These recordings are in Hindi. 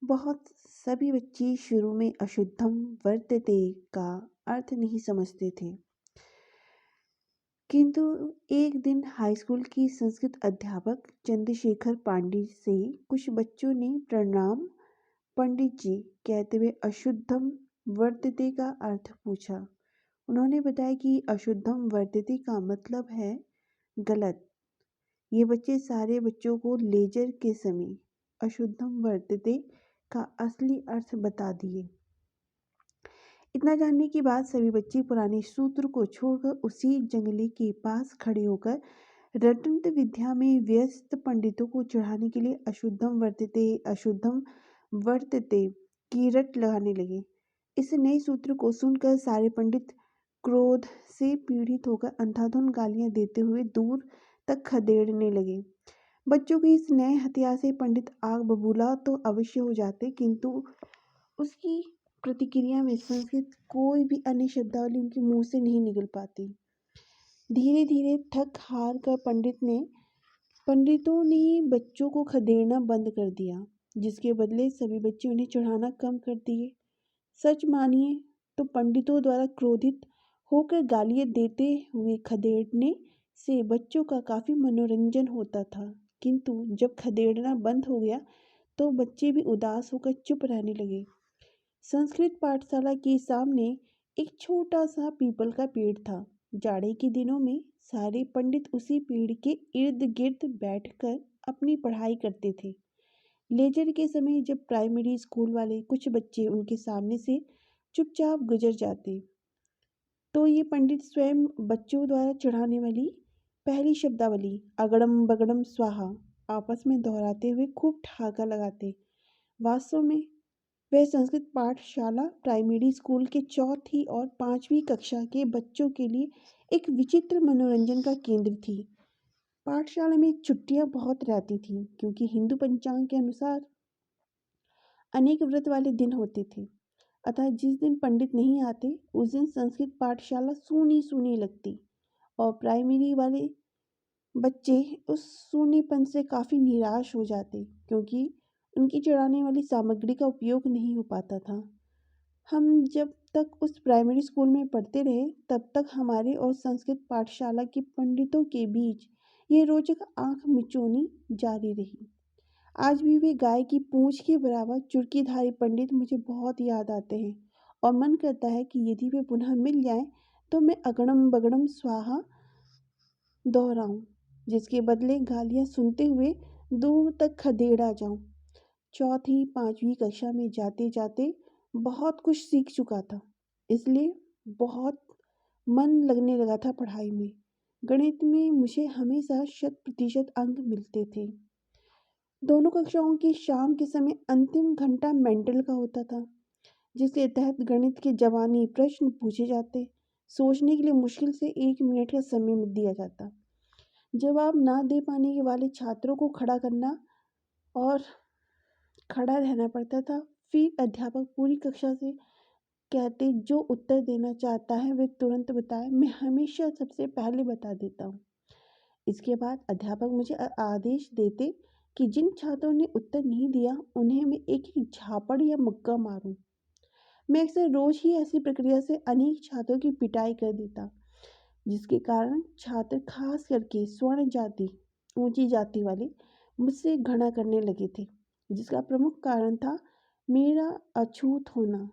बहुत सभी बच्चे शुरू में अशुद्धम वर्तते का अर्थ नहीं समझते थे, किंतु एक दिन हाई स्कूल की संस्कृत अध्यापक चंद्रशेखर पांडे से कुछ बच्चों ने प्रणाम पंडित जी कहते हुए अशुद्धम वर्तते का अर्थ पूछा। उन्होंने बताया कि अशुद्धम वर्तते का मतलब है गलत। ये बच्चे सारे बच्चों को लेजर के समय अशुद्धम वर्तते का असली अर्थ बता दिए। इतना जानने के बाद सभी बच्चे पुराने सूत्र को छोड़कर उसी जंगले के पास खड़े होकर रटंत विद्या में व्यस्त पंडितों को चढ़ाने के लिए अशुद्धम वर्तते की रट लगाने लगे। इस नए सूत्र को सुनकर सारे पंडित क्रोध से पीड़ित होकर अंधाधुंध गालियां देते हुए दूर तक खदेड़ने लगे। बच्चों के इस नए हथियार से पंडित आग बबूला तो अवश्य हो जाते, किंतु उसकी प्रतिक्रिया में संस्कृत कोई भी अन्य शब्दावली उनके मुंह से नहीं निकल पाती। धीरे धीरे थक हार कर पंडितों ने बच्चों को खदेड़ना बंद कर दिया, जिसके बदले सभी बच्चे उन्हें चढ़ाना कम कर दिए। सच मानिए तो पंडितों द्वारा क्रोधित होकर गालियां देते हुए खदेड़ने से बच्चों का काफी मनोरंजन होता था, किंतु जब खदेड़ना बंद हो गया तो बच्चे भी उदास होकर चुप रहने लगे। संस्कृत पाठशाला के सामने एक छोटा सा पीपल का पेड़ था। जाड़े के दिनों में सारे पंडित उसी पेड़ के इर्द गिर्द बैठकर अपनी पढ़ाई करते थे। लेजर के समय जब प्राइमरी स्कूल वाले कुछ बच्चे उनके सामने से चुपचाप गुजर जाते, तो ये पंडित स्वयं बच्चों द्वारा चढ़ाने वाली पहली शब्दावली अगड़म बगड़म स्वाहा आपस में दोहराते हुए खूब ठहाका लगाते। वास्तव में वह संस्कृत पाठशाला प्राइमरी स्कूल के चौथी और पांचवी कक्षा के बच्चों के लिए एक विचित्र मनोरंजन का केंद्र थी। पाठशाला में छुट्टियां बहुत रहती थीं, क्योंकि हिंदू पंचांग के अनुसार अनेक व्रत वाले दिन होते थे। अतः जिस दिन पंडित नहीं आते उस दिन संस्कृत पाठशाला सूनी सूनी लगती और प्राइमरी वाले बच्चे उस सूनेपन से काफ़ी निराश हो जाते, क्योंकि उनकी चढ़ाने वाली सामग्री का उपयोग नहीं हो पाता था। हम जब तक उस प्राइमरी स्कूल में पढ़ते रहे तब तक हमारे और संस्कृत पाठशाला के पंडितों के बीच ये रोचक आंख मिचौनी जारी रही। आज भी वे गाय की पूंछ के बराबर चुड़कीधारी पंडित मुझे बहुत याद आते हैं और मन करता है कि यदि वे पुनः मिल जाएं तो मैं अगड़म बगड़म स्वाहा दोहराऊं, जिसके बदले गालियां सुनते हुए दूर तक खदेड़ा जाऊं। चौथी पांचवी कक्षा में जाते जाते बहुत कुछ सीख चुका था, इसलिए बहुत मन लगने लगा था पढ़ाई में। गणित में मुझे हमेशा 100% अंक मिलते थे। दोनों कक्षाओं की शाम के समय अंतिम घंटा मेंटल का होता था, जिसके तहत गणित के जवानी प्रश्न पूछे जाते। सोचने के लिए मुश्किल से 1 मिनट का समय दिया जाता। जवाब ना दे पाने के वाले छात्रों को खड़ा करना और खड़ा रहना पड़ता था। फिर अध्यापक पूरी कक्षा से कहते जो उत्तर देना चाहता है वे तुरंत बताए, मैं हमेशा सबसे पहले बता देता हूँ। इसके बाद अध्यापक मुझे आदेश देते कि जिन छात्रों ने उत्तर नहीं दिया उन्हें मैं एक एक झापड़ या मुक्का मारूं। मैं अक्सर रोज ही ऐसी प्रक्रिया से अनेक छात्रों की पिटाई कर देता, जिसके कारण छात्र खास करके स्वर्ण जाति ऊंची जाति वाले मुझसे घृणा करने लगे थे, जिसका प्रमुख कारण था मेरा अछूत होना,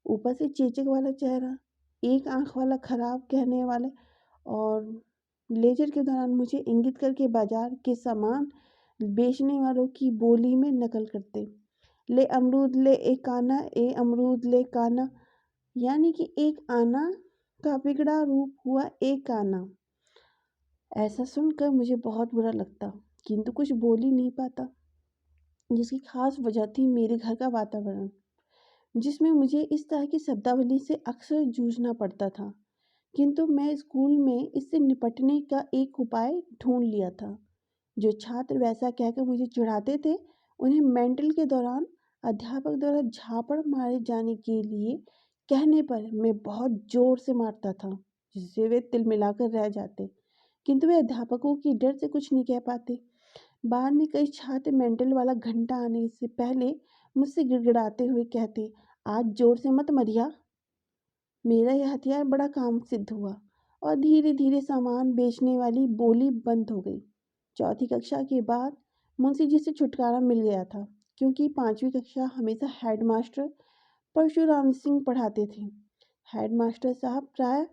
ऊपर से चेचक वाला चेहरा, एक आंख वाला खराब कहने वाले, और लेजर के दौरान मुझे इंगित करके बाजार के सामान बेचने वालों की बोली में नकल करते। ले अमरूद ले एक आना, ए अमरूद ले काना, यानी कि एक आना का बिगड़ा रूप हुआ एक आना। ऐसा सुनकर मुझे बहुत बुरा लगता, किंतु कुछ बोल ही नहीं पाता, जिसकी खास वजह थी मेरे घर का वातावरण, जिसमें मुझे इस तरह की शब्दावली से अक्सर जूझना पड़ता था। किंतु मैं स्कूल में इससे निपटने का एक उपाय ढूंढ लिया था। जो छात्र वैसा कहकर मुझे चिढ़ाते थे उन्हें मेंटल के दौरान अध्यापक द्वारा झापड़ मारे जाने के लिए कहने पर मैं बहुत जोर से मारता था, जिससे वे तिलमिलाकर रह जाते, किंतु वे अध्यापकों की डर से कुछ नहीं कह पाते। बाद में कई छात्र मेंटल वाला घंटा आने से पहले मुझसे गिड़गिड़ाते हुए कहते, आज जोर से मत मरिया। मेरा यह हथियार बड़ा काम सिद्ध हुआ और धीरे धीरे सामान बेचने वाली बोली बंद हो गई। चौथी कक्षा के बाद मुंशी जी से छुटकारा मिल गया था, क्योंकि पांचवी कक्षा हमेशा हेडमास्टर परशुराम सिंह पढ़ाते थे। हेडमास्टर साहब प्राय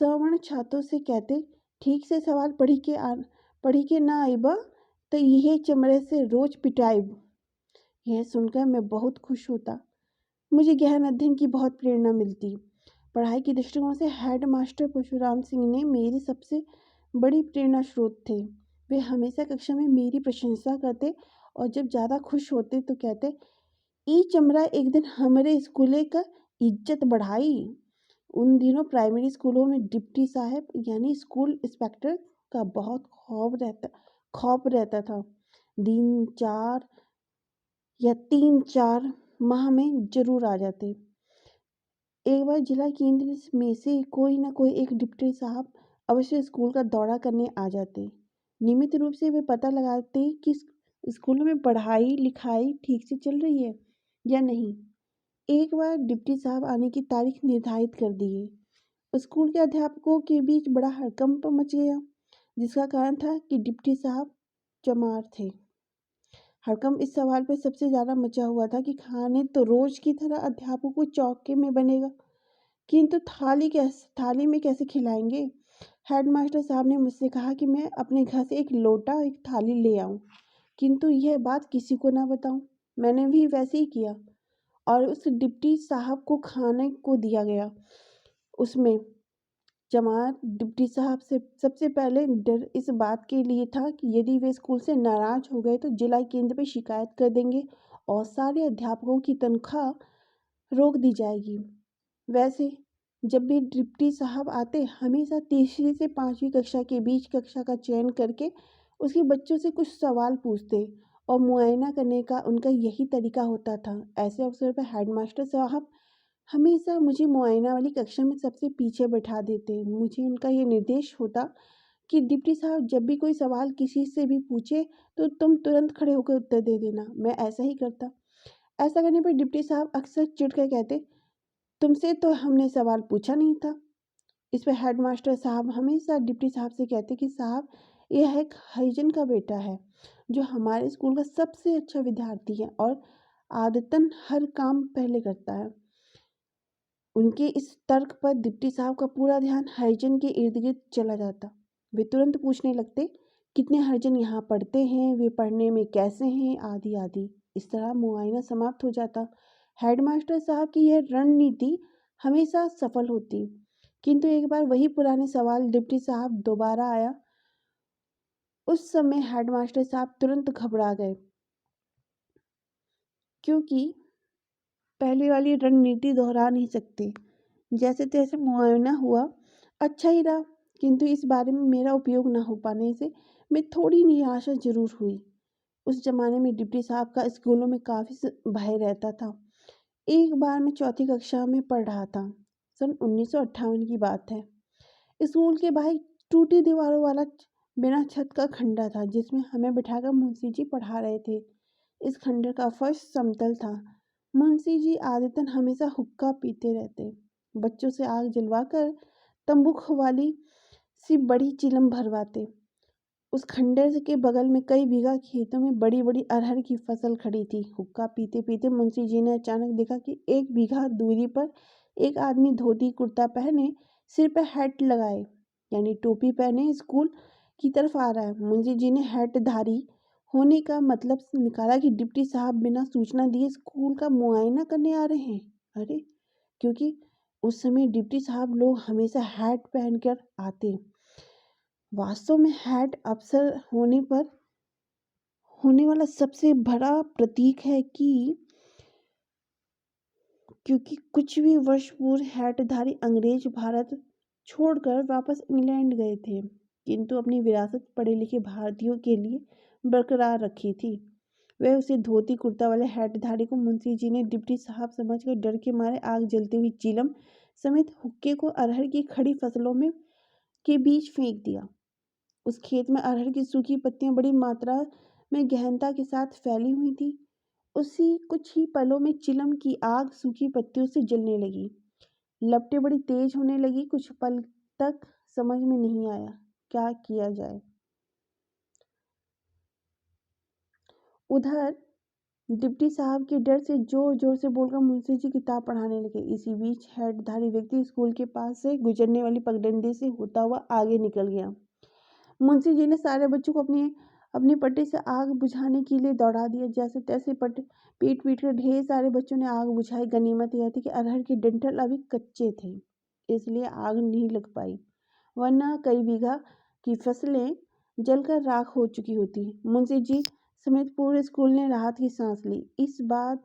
सवर्ण छात्रों से कहते, ठीक से सवाल पढ़ी के ना आइबा तो यह चमड़े से रोज पिटाइब। यह सुनकर मैं बहुत खुश होता। मुझे गहन अध्ययन की बहुत प्रेरणा मिलती। पढ़ाई के दृष्टिकोण से हेड मास्टर परशुराम सिंह ने मेरी सबसे बड़ी प्रेरणा स्रोत थे। वे हमेशा कक्षा में मेरी प्रशंसा करते और जब ज़्यादा खुश होते तो कहते, ई चमड़ा एक दिन हमारे स्कूले का इज्जत बढ़ाई। उन दिनों प्राइमरी स्कूलों में डिप्टी साहब यानी स्कूल इंस्पेक्टर का बहुत खौफ रहता था। दिन 4 या 3-4 माह में जरूर आ जाते। एक बार जिला केंद्र में से कोई ना कोई एक डिप्टी साहब अवश्य स्कूल का दौरा करने आ जाते। नियमित रूप से वे पता लगाते कि स्कूलों में पढ़ाई लिखाई ठीक से चल रही है या नहीं। एक बार डिप्टी साहब आने की तारीख निर्धारित कर दी। स्कूल के अध्यापकों के बीच बड़ा हड़कंप मच गया, जिसका कारण था कि डिप्टी साहब चमार थे। हड़कंप इस सवाल पर सबसे ज़्यादा मचा हुआ था कि खाने तो रोज की तरह अध्यापकों को चौके में बनेगा, किंतु थाली में कैसे खिलाएंगे। हेडमास्टर साहब ने मुझसे कहा कि मैं अपने घर से एक थाली ले आऊं, किंतु यह बात किसी को ना बताऊं। मैंने भी वैसे ही किया और उस डिप्टी साहब को खाने को दिया गया। उसमें चमार डिप्टी साहब से सबसे पहले डर इस बात के लिए था कि यदि वे स्कूल से नाराज हो गए तो जिला केंद्र पर शिकायत कर देंगे और सारे अध्यापकों की तनख्वाह रोक दी जाएगी। वैसे जब भी डिप्टी साहब आते हमेशा तीसरी से 5वीं कक्षा के बीच कक्षा का चयन करके उसके बच्चों से कुछ सवाल पूछते और मुआयना करने का उनका यही तरीका होता था। ऐसे अवसर पर हेडमास्टर साहब हमेशा मुझे मुआयना वाली कक्षा में सबसे पीछे बैठा देते। मुझे उनका ये निर्देश होता कि डिप्टी साहब जब भी कोई सवाल किसी से भी पूछे तो तुम तुरंत खड़े होकर उत्तर दे देना। मैं ऐसा ही करता। ऐसा करने पर डिप्टी साहब अक्सर चिढ़कर कहते, तुमसे तो हमने सवाल पूछा नहीं था। इस पर हेडमास्टर साहब हमेशा डिप्टी साहब से कहते कि साहब यह एक हरिजन का बेटा है जो हमारे स्कूल का सबसे अच्छा विद्यार्थी है और आदतन हर काम पहले करता है। उनके इस तर्क पर डिप्टी साहब का पूरा ध्यान हरिजन के इर्द गिर्द चला जाता। वे तुरंत पूछने लगते, कितने हरिजन यहाँ पढ़ते हैं, वे पढ़ने में कैसे हैं, आदि आदि। इस तरह मुआयना समाप्त हो जाता। हेडमास्टर साहब की यह रणनीति हमेशा सफल होती, किंतु एक बार वही पुराने सवाल डिप्टी साहब दोबारा आया। उस समय हेडमास्टर साहब तुरंत घबरा गए, क्योंकि पहले वाली रणनीति दोहरा नहीं सकते। जैसे तैसे मुआयना हुआ, अच्छा ही रहा, किंतु इस बारे में मेरा उपयोग न हो पाने से मैं थोड़ी निराशा जरूर हुई। उस जमाने में डिप्टी साहब का स्कूलों में काफ़ी भय रहता था। एक बार मैं चौथी कक्षा में पढ़ रहा था। सन 1958 की बात है। स्कूल के बाहर टूटी दीवारों वाला बिना छत का खंडर था, जिसमें हमें बिठाकर मुंशी जी पढ़ा रहे थे। इस खंडर का फर्श समतल था। मुंशी जी आदतन हमेशा हुक्का पीते रहते। बच्चों से आग जलवाकर तंबूख वाली सी बड़ी चिलम भरवाते। उस खंडर के बगल में कई बीघा खेतों में बड़ी बड़ी अरहर की फसल खड़ी थी। हुक्का पीते पीते मुंशी जी ने अचानक देखा कि 1 बीघा दूरी पर एक आदमी धोती कुर्ता पहने, सिर पर हैट लगाए यानी टोपी पहने स्कूल की तरफ आ रहा है। मुंशी जी ने हैटधारी होने का मतलब निकाला कि डिप्टी साहब बिना सूचना दिए स्कूल का मुआयना करने आ रहे हैं। अरे, क्योंकि उस समय डिप्टी साहब लोग हमेशा हैट पहनकर आते। वास्तव में हैट अफसर होने पर होने वाला सबसे बड़ा प्रतीक है क्योंकि कुछ भी वर्ष पूर्व हैटधारी अंग्रेज भारत छोड़कर वापस इंग्लैंड गए थे, किंतु अपनी विरासत पढ़े लिखे भारतीयों के लिए बरकरार रखी थी। वह उसे धोती कुर्ता वाले हैटधारी को मुंशी जी ने डिप्टी साहब समझकर डर के मारे आग जलती हुई चिलम समेत हुक्के को अरहर की खड़ी फसलों में के बीच फेंक दिया। उस खेत में अरहर की सूखी पत्तियां बड़ी मात्रा में गहनता के साथ फैली हुई थी। उसी कुछ ही पलों में चिलम की आग सूखी पत्तियों से जलने लगी। लपटें बड़ी तेज होने लगी। कुछ पल तक समझ में नहीं आया क्या किया जाए। उधर डिप्टी साहब के डर से जोर जोर से बोलकर मुंशी जी किताब पढ़ाने लगे। इसी बीच हैटधारी व्यक्ति स्कूल के पास से गुजरने वाली पगडंडी से होता हुआ आगे निकल गया। मुंशी जी ने सारे बच्चों को अपनी अपनी पट्टी से आग बुझाने के लिए दौड़ा दिया। जैसे तैसे पीट पीट कर ढेर सारे बच्चों ने आग बुझाई। गनीमत यह थी कि अरहर के डंठल अभी कच्चे थे, इसलिए आग नहीं लग पाई, वरना कई बीघा की फसलें जलकर राख हो चुकी होती। मुंशी जी समेत पूरे स्कूल ने राहत की सांस ली। इस बात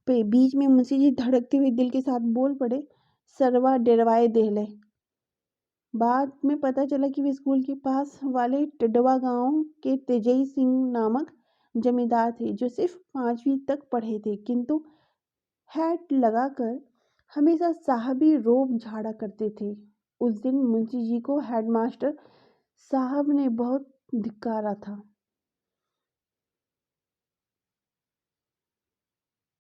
पे बीच में मुंशी जी धड़कते हुए दिल के साथ बोल पड़े, सरवा डरवाए देहले। बाद में पता चला कि वे स्कूल के पास वाले टिडवा गांव के तेजई सिंह नामक जमींदार थे, जो सिर्फ 5वीं तक पढ़े थे, किंतु हैट लगाकर हमेशा साहबी रोब झाड़ा करते थे। उस दिन मुंशी जी को हेडमास्टर साहब ने बहुत धिक्कारा था।